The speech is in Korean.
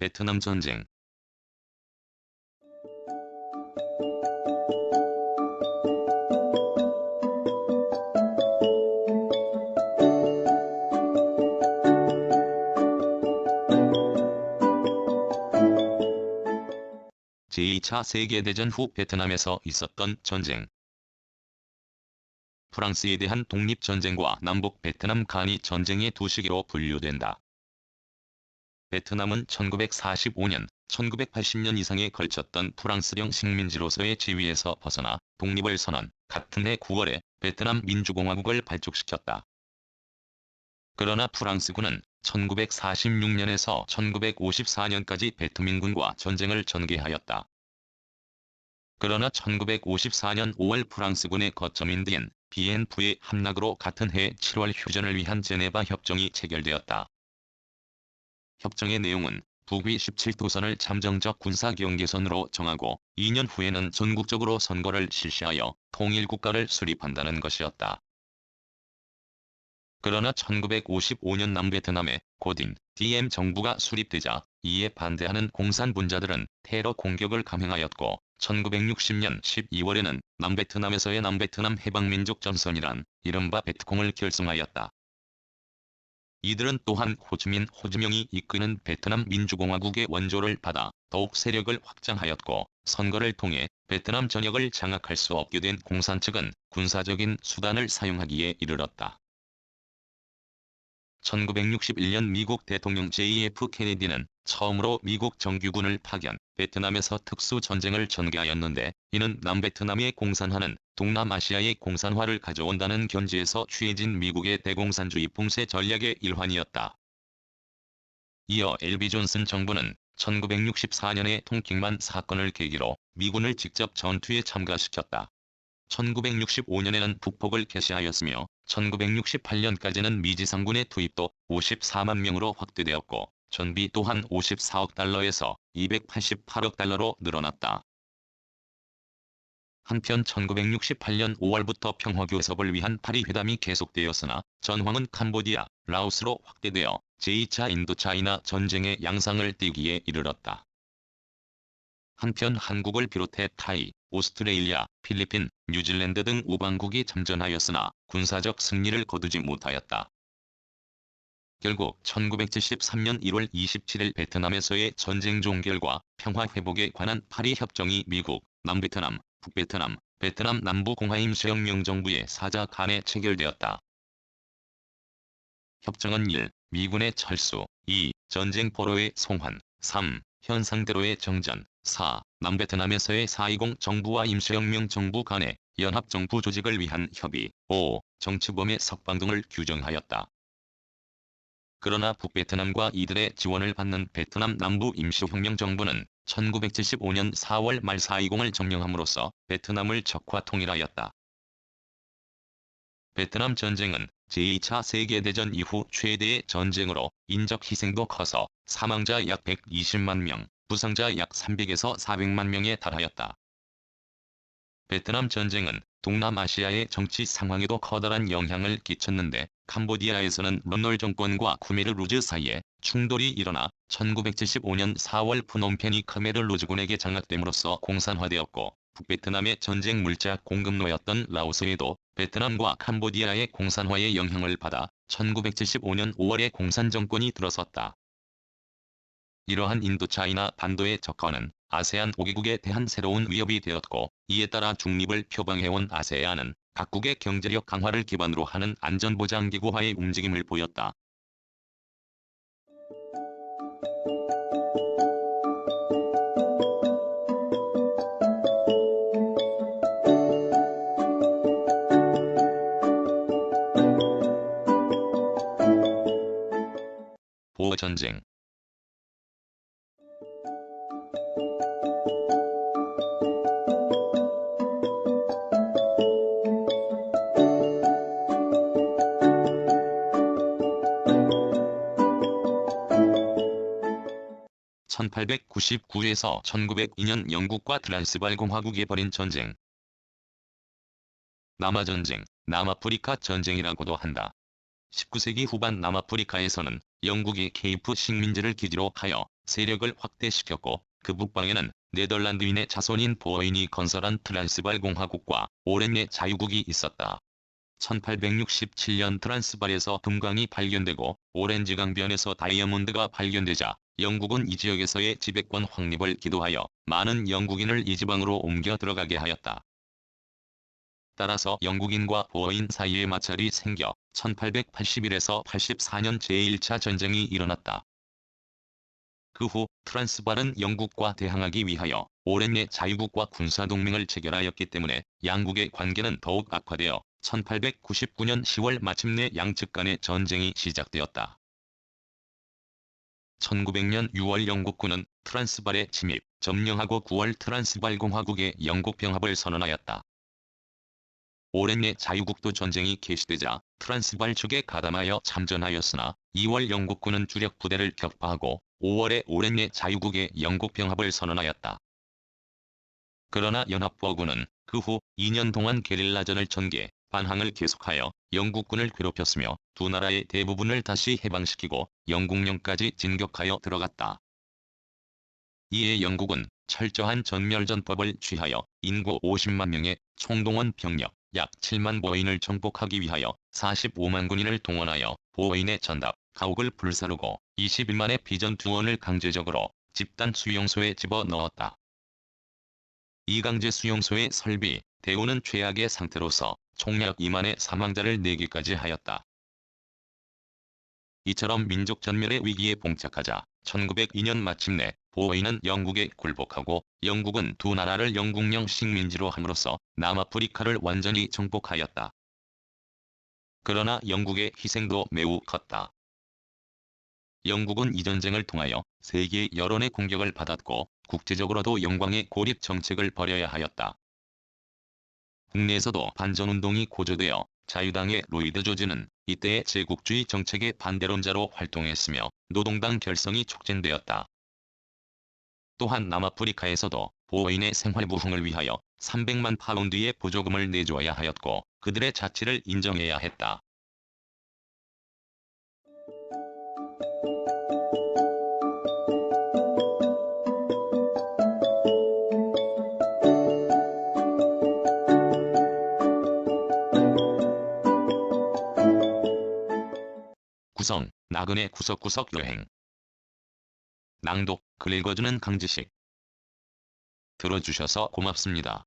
베트남 전쟁. 제2차 세계대전 후 베트남에서 있었던 전쟁. 프랑스에 대한 독립전쟁과 남북 베트남 간이 전쟁의 두 시기로 분류된다. 베트남은 1945년, 1980년 이상에 걸쳤던 프랑스령 식민지로서의 지위에서 벗어나 독립을 선언, 같은 해 9월에 베트남 민주공화국을 발족시켰다. 그러나 프랑스군은 1946년에서 1954년까지 베트민군과 전쟁을 전개하였다. 그러나 1954년 5월 프랑스군의 거점인 비엔프의 함락으로 같은 해 7월 휴전을 위한 제네바 협정이 체결되었다. 협정의 내용은 북위 17도선을 잠정적 군사경계선으로 정하고 2년 후에는 전국적으로 선거를 실시하여 통일국가를 수립한다는 것이었다. 그러나 1955년 남베트남에 고딘 DM 정부가 수립되자 이에 반대하는 공산분자들은 테러 공격을 감행하였고 1960년 12월에는 남베트남에서의 남베트남 해방민족전선이란 이른바 베트콩을 결성하였다. 이들은 또한 호주명이 이끄는 베트남 민주공화국의 원조를 받아 더욱 세력을 확장하였고 선거를 통해 베트남 전역을 장악할 수 없게 된 공산 측은 군사적인 수단을 사용하기에 이르렀다. 1961년 미국 대통령 JF 케네디는 처음으로 미국 정규군을 파견, 베트남에서 특수전쟁을 전개하였는데 이는 남베트남의 공산화는 동남아시아의 공산화를 가져온다는 견지에서 취해진 미국의 대공산주의 봉쇄 전략의 일환이었다. 이어 LB 존슨 정부는 1964년에 통킹만 사건을 계기로 미군을 직접 전투에 참가시켰다. 1965년에는 북폭을 개시하였으며 1968년까지는 미지상군의 투입도 54만 명으로 확대되었고 전비 또한 54억 달러에서 288억 달러로 늘어났다. 한편 1968년 5월부터 평화교섭을 위한 파리 회담이 계속되었으나 전황은 캄보디아, 라오스로 확대되어 제2차 인도차이나 전쟁의 양상을 띠기에 이르렀다. 한편 한국을 비롯해 타이, 오스트레일리아, 필리핀, 뉴질랜드 등 우방국이 참전하였으나 군사적 승리를 거두지 못하였다. 결국 1973년 1월 27일 베트남에서의 전쟁 종결과 평화 회복에 관한 파리 협정이 미국, 남베트남, 북베트남, 베트남 남부공화임시혁명정부의 사자 간에 체결되었다. 협정은 1. 미군의 철수, 2. 전쟁 포로의 송환, 3. 현상대로의 정전, 4. 남베트남에서의 4.20 정부와 임시혁명 정부 간의 연합정부 조직을 위한 협의, 5. 정치범의 석방 등을 규정하였다. 그러나 북베트남과 이들의 지원을 받는 베트남 남부 임시혁명 정부는 1975년 4월 말 4.20을 점령함으로써 베트남을 적화 통일하였다. 베트남 전쟁은 제2차 세계대전 이후 최대의 전쟁으로 인적 희생도 커서 사망자 약 120만 명, 부상자 약 300에서 400만 명에 달하였다. 베트남 전쟁은 동남아시아의 정치 상황에도 커다란 영향을 끼쳤는데 캄보디아에서는 런널 정권과 쿠메르 루즈 사이에 충돌이 일어나 1975년 4월 프놈펜이 khmer 루즈군에게 장악됨으로써 공산화되었고 북베트남의 전쟁 물자 공급로였던 라오스에도 베트남과 캄보디아의 공산화의 영향을 받아 1975년 5월에 공산정권이 들어섰다. 이러한 인도차이나 반도의 적화는 아세안 5개국에 대한 새로운 위협이 되었고 이에 따라 중립을 표방해온 아세안은 각국의 경제력 강화를 기반으로 하는 안전보장기구화의 움직임을 보였다. 보어전쟁. (1899에서 1902년) 영국과 트란스발 공화국이 벌인 전쟁. 남아전쟁, 남아프리카 전쟁이라고도 한다. 19세기 후반 남아프리카에서는 영국이 케이프 식민지를 기지로 하여 세력을 확대시켰고, 그 북방에는 네덜란드인의 자손인 보어인이 건설한 트란스발 공화국과 오렌예 자유국이 있었다. 1867년 트란스발에서 금광이 발견되고 오렌지 강변에서 다이아몬드가 발견되자 영국은 이 지역에서의 지배권 확립을 기도하여 많은 영국인을 이 지방으로 옮겨 들어가게 하였다. 따라서 영국인과 보어인 사이에 마찰이 생겨 1881에서 84년 제1차 전쟁이 일어났다. 그 후 트란스발은 영국과 대항하기 위하여 오렌예 자유국과 군사동맹을 체결하였기 때문에 양국의 관계는 더욱 악화되어 1899년 10월 마침내 양측 간의 전쟁이 시작되었다. 1900년 6월 영국군은 트란스발에 침입, 점령하고 9월 트란스발 공화국의 영국 병합을 선언하였다. 오렌예 자유국도 전쟁이 개시되자 트란스발 측에 가담하여 참전하였으나 2월 영국군은 주력 부대를 격파하고 5월에 오렌예 자유국의 영국 병합을 선언하였다. 그러나 연합보군은 그 후 2년 동안 게릴라전을 전개, 반항을 계속하여 영국군을 괴롭혔으며 두 나라의 대부분을 다시 해방시키고 영국령까지 진격하여 들어갔다. 이에 영국은 철저한 전멸전법을 취하여 인구 50만 명의 총동원 병력 약 7만 보어인을 정복하기 위하여 45만 군인을 동원하여 보어인의 전답, 가옥을 불사르고 21만의 비전투원을 강제적으로 집단 수용소에 집어넣었다. 이 강제 수용소의 설비, 대우는 최악의 상태로서 총 약 2만의 사망자를 내기까지 하였다. 이처럼 민족 전멸의 위기에 봉착하자 1902년 마침내 보어인은 영국에 굴복하고 영국은 두 나라를 영국령 식민지로 함으로써 남아프리카를 완전히 정복하였다. 그러나 영국의 희생도 매우 컸다. 영국은 이 전쟁을 통하여 세계 여론의 공격을 받았고 국제적으로도 영광의 고립 정책을 벌여야 하였다. 국내에서도 반전운동이 고조되어 자유당의 로이드 조지는 이때의 제국주의 정책의 반대론자로 활동했으며 노동당 결성이 촉진되었다. 또한 남아프리카에서도 보어인의 생활 부흥을 위하여 300만 파운드의 보조금을 내주어야 하였고 그들의 자치를 인정해야 했다. 구성, 나그네 구석구석 여행. 낭독, 글 읽어주는 강지식. 들어주셔서 고맙습니다.